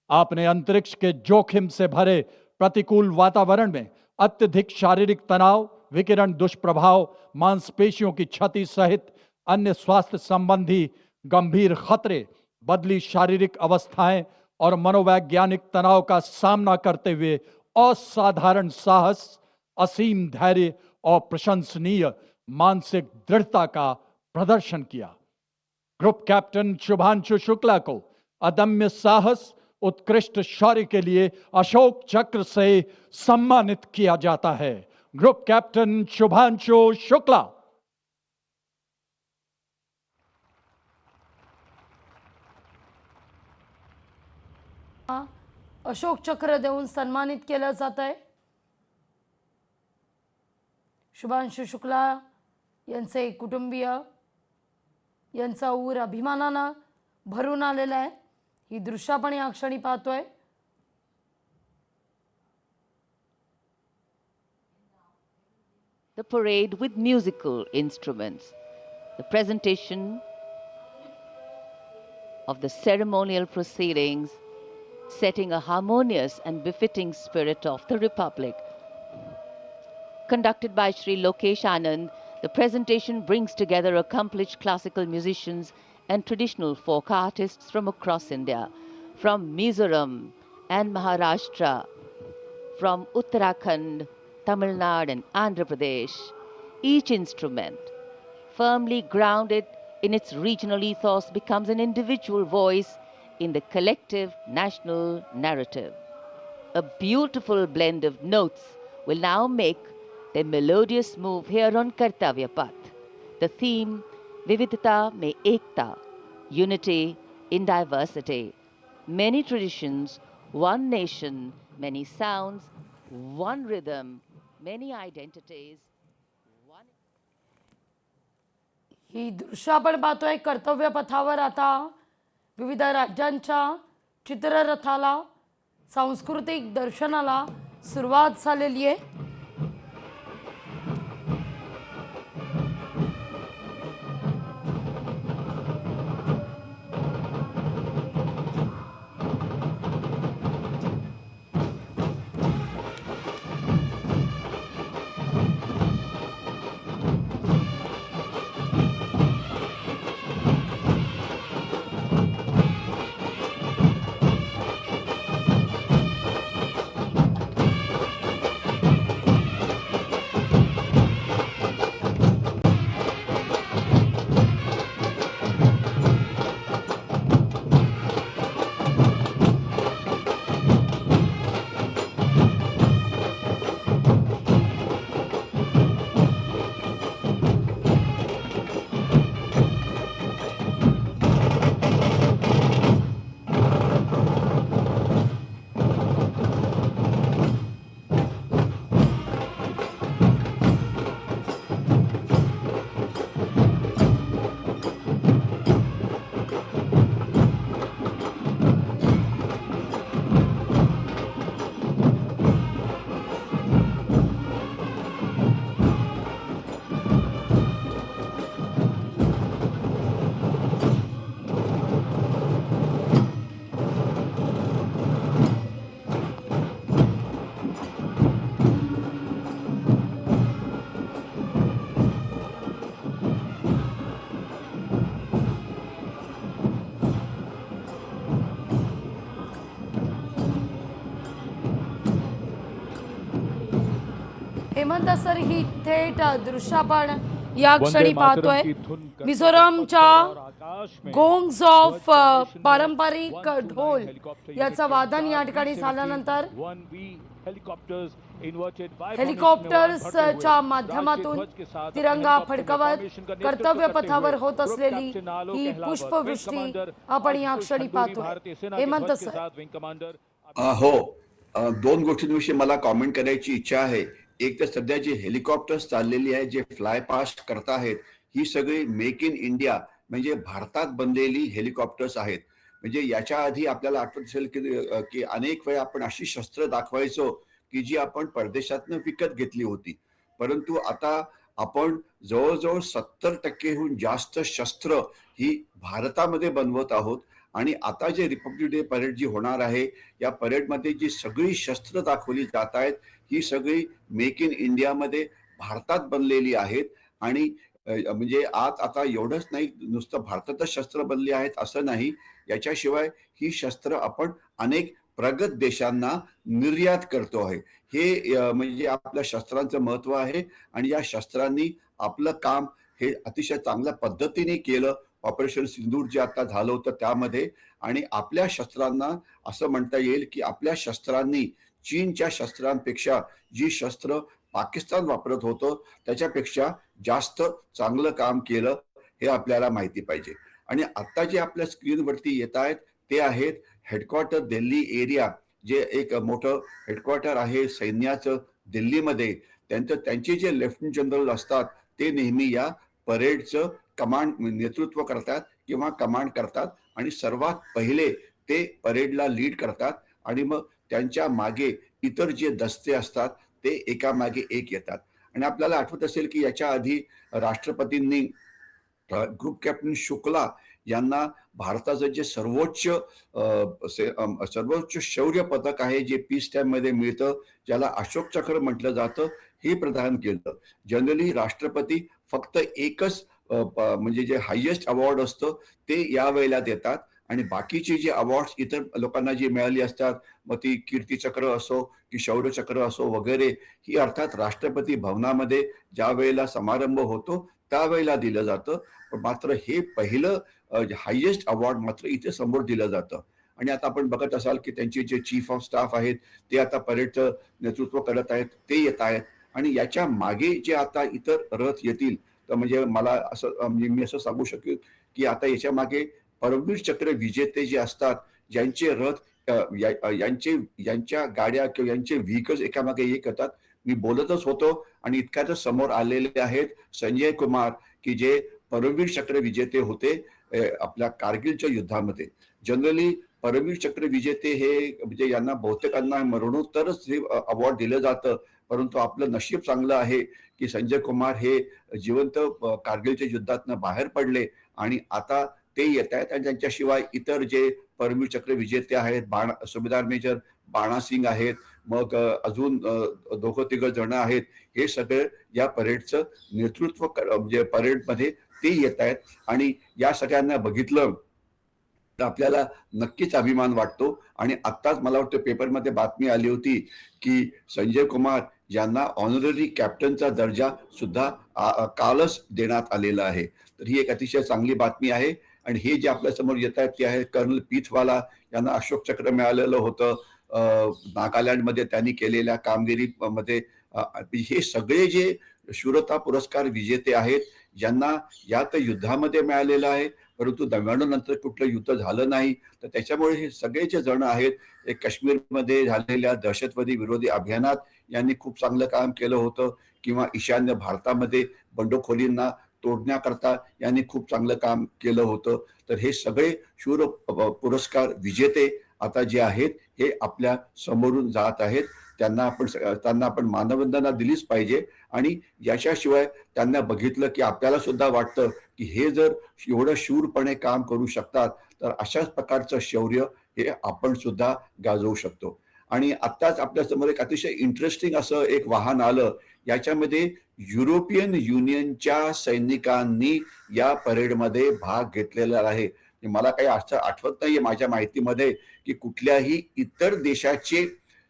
आपने अंतरिक्ष के जोखिम से भरे प्रतिकूल वातावरण में अत्यधिक शारीरिक तनाव, विकिरण दुष्प्रभाव, मांसपेशियों की क्षति सहित अन्य स्वास्थ्य संबंधी गंभीर खतरे, बदली शारीरिक अवस्थाएं और मनोवैज्ञानिक तनाव का सामना करते हुए असाधारण साहस, असीम धैर्य और प्रशंसनीय मानसिक दृढ़ता का प्रदर्शन किया। ग्रुप कैप्टन शुभांशु शुक्ला को अदम्य साहस, उत्कृष्ट शौर्य के लिए अशोक चक्र से सम्मानित किया जाता है। Group captain Shubhanshu Shukla. अशोक चक्र देऊन सन्मानित केलं जात आहे। शुभांशु शुक्ला यांचे कुटुंबीय, यांचा ऊर अभिमानानं भरून आलेला आहे। ही दृश्य आपण या क्षणी पाहतोय। The parade with musical instruments, the presentation of the ceremonial proceedings, setting a harmonious and befitting spirit of the Republic. Conducted by Sri Lokesh Anand, the presentation brings together accomplished classical musicians and traditional folk artists from across India, from Mizoram and Maharashtra, from Uttarakhand, Tamil Nadu and Andhra Pradesh. Each instrument, firmly grounded in its regional ethos, becomes an individual voice in the collective national narrative. A beautiful blend of notes will now make their melodious move here on Kartavya Path. The theme, Vividhata Mein Ekta, unity in diversity. Many traditions, one nation, many sounds, one rhythm, many identities. One... ही दृश्य आपण पाहतोय कर्तव्य पथावर आता विविध राज्यांच्या चित्ररथाला, सांस्कृतिक दर्शनाला सुरुवात झालेली आहे। हेमंत सर, ही थेट दृश्य आपण या क्षणी पाहतोय। मिझोरमच्या गोंग्स ऑफ पारंपरिक ढोल याचं वादन या ठिकाणी झाल्यानंतर हेलिकॉप्टर्सच्या माध्यमातून तिरंगा फडकवत कर्तव्य पथावर होत असलेली ही पुष्पवृष्टी आपण या क्षणी पाहतोय। हेमंत सर, हो, दोन गोष्टींविषयी मला कॉमेंट करायची इच्छा आहे। एक तर सध्या जी हेलिकॉप्टर्स चाललेली आहे, जे फ्लाय पास्ट करत आहेत, ही सगळी मेक इन इंडिया म्हणजे भारतात बनलेली हेलिकॉप्टर्स आहेत। म्हणजे याच्या आधी आपल्याला आठवत असेल की अनेक वेळा आपण अशी शस्त्र दाखवायचो की जी आपण परदेशातनं विकत घेतली होती, परंतु आता आपण जवळजवळ 70% जास्त शस्त्र ही भारतामध्ये बनवत आहोत। आणि आता जे रिपब्लिक डे परेड जी होणार आहे, या परेडमध्ये जी सगळी शस्त्र दाखवली जात आहेत, ही सगळी मेक इन इंडियामध्ये भारतात बनलेली आहेत. आणि म्हणजे आता एवढंच नाही, नुसतं भारतातच शस्त्र बनली आहेत असं नाही. याच्याशिवाय ही शस्त्र आपण अनेक प्रगत देशांना निर्यात करतो आहे. हे म्हणजे आपल्या शस्त्रांचं महत्त्व आहे. आणि या शस्त्रांनी आपलं काम हे अतिशय चांगल्या पद्धतीने केलं. ऑपरेशन सिंदूर जे आता झालं होतं त्यामध्ये. आणि आपल्या शस्त्रांना असं म्हणता येईल की आपल्या शस्त्रांनी चीनच्या शस्त्रांपेक्षा जी शस्त्र पाकिस्तान वापरत होतं त्याच्यापेक्षा जास्त चांगलं काम केलं, हे आपल्याला माहिती पाहिजे. आणि आता जे आपल्या स्क्रीनवरती येत आहेत ते आहेत हेडक्वार्टर दिल्ली एरिया, जे एक मोठं हेडक्वार्टर आहे सैन्याचं दिल्लीमध्ये. त्यांचे जे लेफ्टनंट जनरल असतात ते नेहमी या परेडचं नेतृत्व करतात किंवा कमांड करतात. आणि सर्वात पहिले ते परेडला लीड करतात. आणि मग त्यांच्या मागे इतर जे दस्ते असतात ते एकामागे एक येतात. आणि आपल्याला आठवत असेल की याच्या आधी राष्ट्रपतींनी ग्रुप कॅप्टन शुक्ला यांना भारताचं जे सर्वोच्च शौर्य पदक आहे, जे पीस टाइम मध्ये मिळतं, ज्याला अशोक चक्र म्हटलं जातं, हे प्रदान केलं. जनरली राष्ट्रपती फक्त एकच म्हणजे जे हायेस्ट अवॉर्ड असतं ते यावेळेला देतात. आणि बाकीचे जे अवॉर्ड्स इतर लोकांना जी मिळाली असतात, मग ती कीर्तीचक्र असो की शौर्यचक्र असो वगैरे, ही अर्थात राष्ट्रपती भवनामध्ये ज्या वेळेला समारंभ होतो त्यावेळेला दिलं जातं. पण मात्र हे पहिलं हायेस्ट अवॉर्ड मात्र इथे समोर दिलं जातं. आणि आता आपण बघत असाल की त्यांचे जे चीफ ऑफ स्टाफ आहेत ते आता परेडचं नेतृत्व करत आहेत, ते येत आहेत. आणि याच्या मागे जे आता इतर रथ येतील, तर म्हणजे मला असं मी असं सांगू शकेल की आता याच्या मागे परमवीर चक्र विजेते जे असतात, ज्यांचे रथ यांच्या गाड्या किंवा यांचे व्हेकल्स एकामागे एक येतात. मी बोलतच होतो आणि इतक्यातच समोर आलेले आहेत संजय कुमार, की जे परमवीर चक्र विजेते होते आपल्या कारगिलच्या युद्धामध्ये. जनरली परमवीर चक्र विजेते हे म्हणजे यांना बहुतेकांना मरणोत्तरच हे अवॉर्ड दिलं जातं. परंतु आपलं नशीब चांगलं आहे की संजय कुमार हे जिवंत कारगिलच्या युद्धातनं बाहेर पडले आणि आता ते येत आहेत. आणि त्यांच्याशिवाय इतर जे परमवीर चक्र विजेते आहेत, सुभेदार मेजर बाणा सिंग आहेत, मग अजून दोघं तिघ जण आहेत, हे सगळे या परेडचं नेतृत्व म्हणजे परेडमध्ये ते येत आहेत. आणि या सगळ्यांना बघितलं तर आपल्याला नक्कीच अभिमान वाटतो. आणि आत्ताच मला वाटतं पेपरमध्ये बातमी आली होती की संजय कुमार यांना ऑनररी कॅप्टनचा दर्जा सुद्धा कालच देण्यात आलेला आहे. तर ही एक अतिशय चांगली बातमी आहे. आणि हे जे आपल्या समोर येत आहेत ते आहे कर्नल पीथवाला, यांना अशोक चक्र मिळालेलं होतं नागालँडमध्ये त्यांनी केलेल्या कामगिरीमध्ये. हे सगळे जे शूरता पुरस्कार विजेते आहेत, ज्यांना यात युद्धामध्ये मिळालेलं आहे, परंतु 99 नंतर कुठलं युद्ध झालं नाही. तर त्याच्यामुळे हे सगळे जे जण आहेत, ते काश्मीरमध्ये झालेल्या दहशतवादी विरोधी अभियानात यांनी खूप चांगलं काम केलं होतं, किंवा ईशान्य भारतामध्ये बंडखोरींना तोडण्याकरता यांनी खूप चांगलं काम केलं होतं. तर हे सगळे शूर पुरस्कार विजेते आता जे आहेत हे आपल्या समोरून जात आहेत. त्यांना आपण मानवंदना दिलीच पाहिजे. आणि याच्याशिवाय त्यांना बघितलं की आपल्याला सुद्धा वाटतं की हे जर एवढं शूरपणे काम करू शकतात, तर अशाच प्रकारचं शौर्य हे आपण सुद्धा गाजवू शकतो. आणि आत्ताच आपल्या समोर एक अतिशय इंटरेस्टिंग असं एक वाहन आलं. याच्यामध्ये युरोपियन युनियनच्या सैनिकांनी या परेडमध्ये भाग घेतलेला आहे. मला काही असं आठवत नाहीये माझ्या माहितीमध्ये की कुठल्याही इतर देशाचे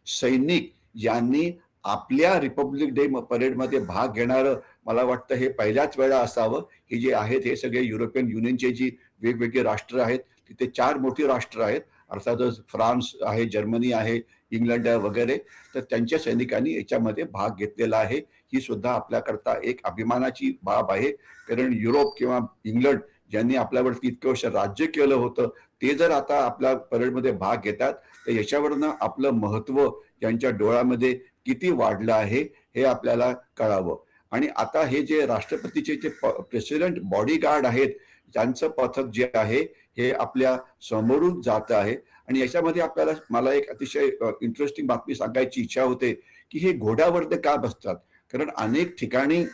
सैनिक यांनी आपल्या रिपब्लिक डे परेडमध्ये भाग घेणारं मला वाटतं हे पहिल्याच वेळा असावं. हे जे आहेत हे सगळे युरोपियन युनियनचे जी वेगवेगळे राष्ट्र आहेत, तिथे 4 मोठी राष्ट्र आहेत. अर्थातच फ्रान्स आहे, जर्मनी आहे, इंग्लंड आहे वगैरे. तर त्यांच्या सैनिकांनी याच्यामध्ये भाग घेतलेला आहे. ही सुद्धा आपल्याकरता एक अभिमानाची बाब आहे. कारण युरोप किंवा इंग्लंड ज्यांनी आपल्यावरती इतकं वर्ष राज्य केलं होतं, ते जर आता आपल्या परेडमध्ये भाग घेतात, तर याच्यावरनं आपलं महत्व यांच्या डोळ्यामध्ये किती वाढलं आहे हे आपल्याला कळावं. आणि आता हे जे राष्ट्रपतीचे जे प्रेसिडेंट बॉडीगार्ड आहेत, त्यांचं पथक जे आहे हे आपल्या समोरून जात आहे. आणि याच्यामध्ये मला एक अतिशय इंटरेस्टिंग बातमी सांगायची इच्छा होते की हे घोड्यावरती का बसतात. कारण अनेक ठिकाणी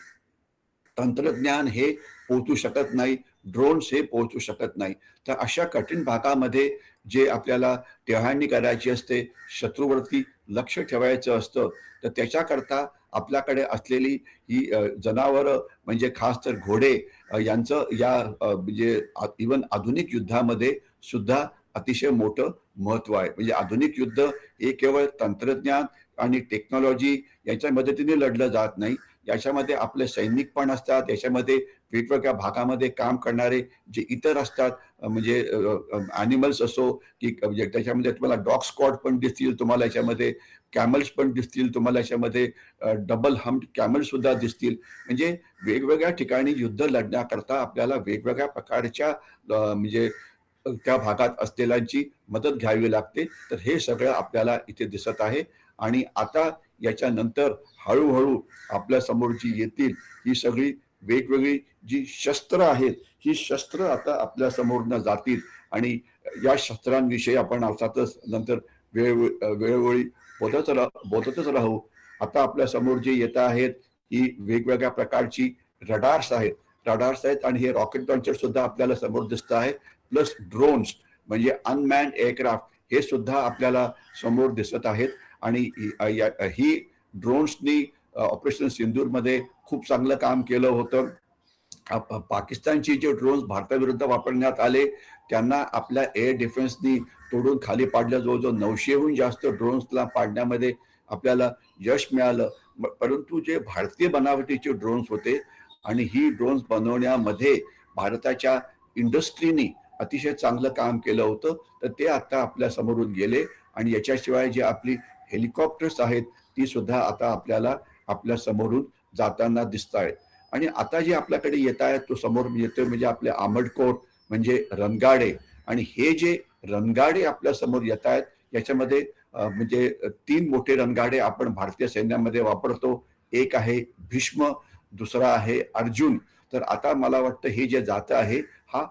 तंत्रज्ञान हे पोहोचू शकत नाही, ड्रोन्स हे पोहोचू शकत नाही. तर अशा कठीण भागामध्ये जे आपल्याला टेहाळणी करायची असते, शत्रूवरती लक्ष ठेवायचं असतं, तर त्याच्याकरता आपल्याकडे असलेली ही जनावरं म्हणजे खास तर घोडे यांचं या म्हणजे इवन आधुनिक युद्धामध्ये सुद्धा अतिशय मोठं महत्व आहे. म्हणजे आधुनिक युद्ध हे केवळ तंत्रज्ञान आणि टेक्नॉलॉजी याच्या मदतीने लढलं जात नाही. याच्यामध्ये आपले सैनिक पण असतात, याच्यामध्ये वेगवेगळ्या भागामध्ये काम करणारे जे इतर असतात म्हणजे ॲनिमल्स असो की म्हणजे त्याच्यामध्ये तुम्हाला डॉग स्क्वॉड पण दिसतील, तुम्हाला याच्यामध्ये कॅमल्स पण दिसतील, तुम्हाला याच्यामध्ये डबल हम्प्ड कॅमल सुद्धा दिसतील. म्हणजे वेगवेगळ्या ठिकाणी युद्ध लढण्याकरता आपल्याला वेगवेगळ्या प्रकारच्या म्हणजे त्या भागात असलेल्यांची मदत घ्यावी लागते. तर हे सगळं आपल्याला इथे दिसत आहे आणि आता याच्यानंतर हळूहळू आपल्या समोर जी येतील ही सगळी वेगवेगळी जी शस्त्र आहेत, ही शस्त्र आता आपल्या समोरनं जातील आणि या शस्त्रांविषयी आपण अर्थातच नंतर वेळोवेळी बोलतच राहू. आता आपल्या समोर जे येत आहेत ही वेगवेगळ्या प्रकारची रडार्स आहेत आणि हे रॉकेट लॉन्चर सुद्धा आपल्याला समोर दिसत आहे. प्लस ड्रोन्स म्हणजे अनमॅन्ड एअरक्राफ्ट हे सुद्धा आपल्याला समोर दिसत आहेत आणि ही ड्रोन्सनी ऑपरेशन सिंदूरमध्ये खूप चांगलं काम केलं होतं. पाकिस्तानची जे ड्रोन्स भारताविरुद्ध वापरण्यात आले त्यांना आपल्या एअर डिफेन्सनी तोडून खाली पाडलं. जवळजवळ 900हून जास्त ड्रोन्सला पाडण्यामध्ये आपल्याला यश मिळालं. परंतु जे भारतीय बनावटीचे ड्रोन्स होते आणि ही ड्रोन्स बनवण्यामध्ये भारताच्या इंडस्ट्रीनी अतिशय चांगलं काम केलं होतं, तर ते आता आपल्या समोरून गेले आणि याच्याशिवाय जे आपली हेलिकॉप्टर्स आहेत ती सुद्धा आता आपल्याला आपल्या समोरून जाताना दिसत आहेत. आणि आता जे आपल्याकडे येत आहेत तो समोर येतोय म्हणजे आपले आर्मर्ड कोर म्हणजे रणगाडे. आणि हे जे रणगाडे आपल्या समोर येत आहेत याच्यामध्ये म्हणजे 3 मोठे रणगाडे आपण भारतीय सैन्यामध्ये वापरतो. एक आहे भीष्म, दुसरा आहे अर्जुन. तर आता मला वाटतं हे जे जातं आहे हा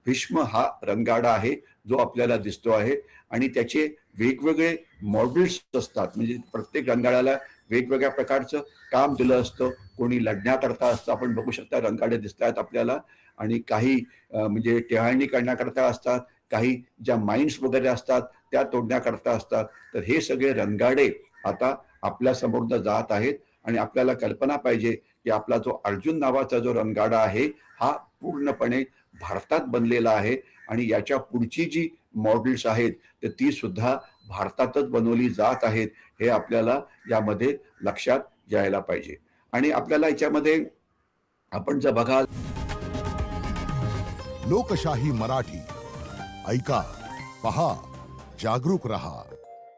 भीष्म हा रणगाडा आहे जो आपल्याला दिसतो आहे आणि त्याचे वेगवेगळे मॉडेल्स असतात. म्हणजे प्रत्येक रणगाड्याला वेगवेगळ्या प्रकारचं काम दिलं असतं. कोणी लढण्याकरता असतं, आपण बघू शकता रणगाडे दिसत आहेत आपल्याला. आणि काही म्हणजे टेहाळणी करण्याकरता असतात, काही ज्या माइन्स वगैरे असतात त्या तोडण्याकरता असतात. तर हे सगळे रणगाडे आता आपल्या समोरनं जात आहेत आणि आपल्याला कल्पना पाहिजे की आपला जो अर्जुन नावाचा जो रणगाडा आहे हा पूर्णपणे भारतात बनलेला आहे आणि याच्या पुढची जी मॉडेल्स आहेत तर ती सुद्धा भारतातच बनवली जात आहेत. हे आपल्याला यामध्ये लक्षात यायला पाहिजे. आणि आपल्याला याच्यामध्ये आपण जर बघाल लोकशाही मराठी ऐका, पहा, जागरूक रहा.